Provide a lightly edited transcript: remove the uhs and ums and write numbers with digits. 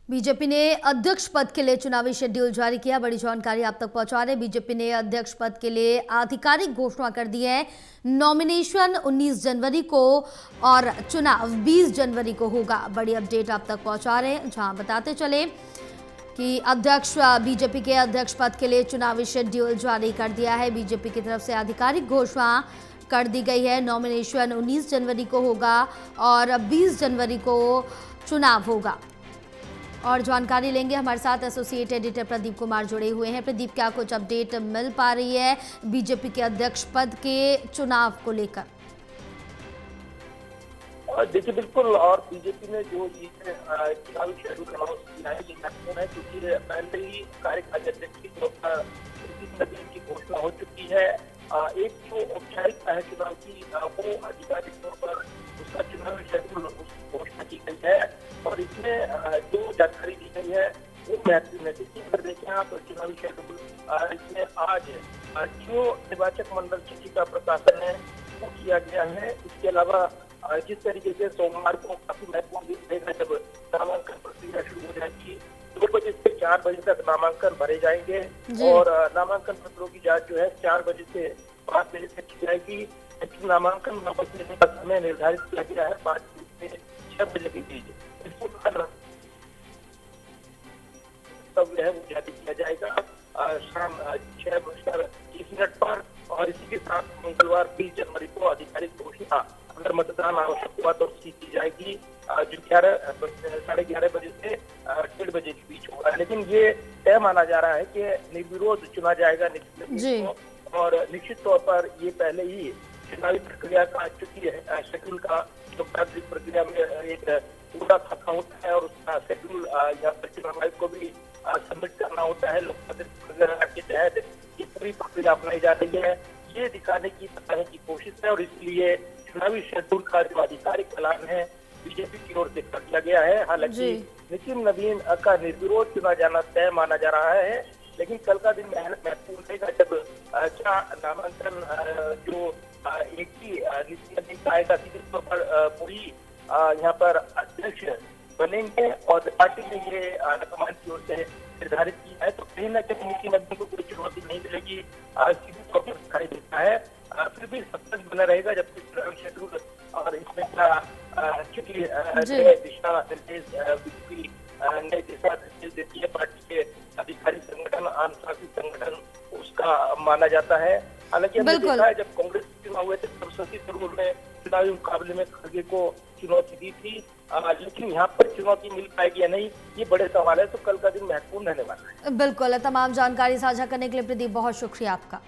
BJP ने अध्यक्ष पद के लिए चुनावी शेड्यूल जारी किया। बड़ी जानकारी आप तक पहुंचा रहे। बीजेपी ने अध्यक्ष पद के लिए आधिकारिक घोषणा कर दी है। नॉमिनेशन 19 जनवरी को और चुनाव 20 जनवरी को होगा। बड़ी अपडेट आप तक पहुंचा रहे हैं, जहां बताते चले कि बीजेपी के अध्यक्ष पद के लिए चुनावी शेड्यूल जारी कर दिया है। बीजेपी की तरफ से आधिकारिक घोषणा कर दी गई है। नॉमिनेशन 19 जनवरी को होगा और 20 जनवरी को चुनाव होगा। और जानकारी लेंगे, हमारे साथ एसोसिएट एडिटर प्रदीप कुमार जुड़े हुए हैं। प्रदीप, क्या कुछ अपडेट मिल पा रही है बीजेपी के अध्यक्ष पद के चुनाव को लेकर? देखिए, बिल्कुल। और बीजेपी ने जो चुनावी शेड्यूल अनाउंस किया है, ये महत्वपूर्ण है क्योंकि पहले ही कार्यकारी अध्यक्ष की तौर पर की घोषणा हो चुकी है। एक जो औपचारिकता है चुनाव की, वो आधिकारिक तौर पर उसका चुनावी शेड्यूल घोषणा की गई है। और इसमें जो जानकारी दी गई है वो महत्वपूर्ण है। अगर देखें आप चुनावी शेड्यूल, इसमें आज जो निर्वाचक मंडल सूची का प्रकाशन है वो किया गया है। इसके अलावा जिस तरीके से सोमवार को काफी महत्वपूर्ण दिन रहेगा जब नामांकन प्रक्रिया शुरू हो जाएगी। 2 बजे से 4 बजे तक नामांकन भरे जाएंगे और नामांकन पत्रों की जांच जो है 4 बजे से 5 बजे तक की जाएगी। लेकिन नामांकन वापस लेने का समय निर्धारित किया गया है 5 बजे से 6 बजे के बीच। इसके बाद तब है वो जारी किया जाएगा शाम 6:30 पर। और इसी के साथ मंगलवार 20 जनवरी को आधिकारिक घोषणा, अगर मतदान आवश्यक हुआ तो उसकी की जाएगी, जो 11:30 बजे से 1:30 बजे के बीच होगा। लेकिन ये तय माना जा रहा है कि निर्विरोध चुना जाएगा निश्चित। और निश्चित तौर पर ये पहले ही चुनावी प्रक्रिया का चुकी है। शेड्यूल का लोकतांत्रिक प्रक्रिया में एक पूरा खाता होता है और उसका शेड्यूल यहाँ पर चुनाव आयोग को भी सबमिट करना होता है। लोकतांत्रिक प्रक्रिया के तहत ये पूरी प्रक्रिया अपनाई जा रही है, ये दिखाने की बताने की कोशिश है। और इसलिए चुनावी शेड्यूल का जो आधिकारिक ऐलान है बीजेपी की ओर से कर दिया गया है। हालांकि नितिन नवीन का निर्विरोध चुना जाना तय माना जा रहा है, लेकिन कल का दिन महत्वपूर्ण रहेगा जब क्या नामांकन जो एक ही नितिन नवीन आएगा सीधे तौर पर पूरी यहाँ पर अध्यक्ष बनेंगे और पार्टी ने ये हाईकमान की ओर से निर्धारित किया है। तो कहीं न कहीं नितिन नवीन को कोई चुनौती नहीं मिलेगी, सीधे तौर पर दिखाई देता है। फिर भी सस्पेंस बना रहेगा जब तक शेड्यूल और इसमें चूंकि दिशा निर्देश बीजेपी नए दिशा निर्देश देती है पार्टी के अधिकारी संगठन, अनुशासित संगठन उसका माना जाता है। हालांकि हमने देखा है जब कांग्रेस चुनाव हुए थे तब शशि थरूर ने चुनावी मुकाबले में खड़गे को चुनौती दी थी, लेकिन यहाँ पर चुनौती मिल पाएगी या नहीं ये बड़े सवाल है। तो कल का दिन महत्वपूर्ण रहने वाला है। बिल्कुल, तमाम जानकारी साझा करने के लिए प्रदीप बहुत शुक्रिया आपका।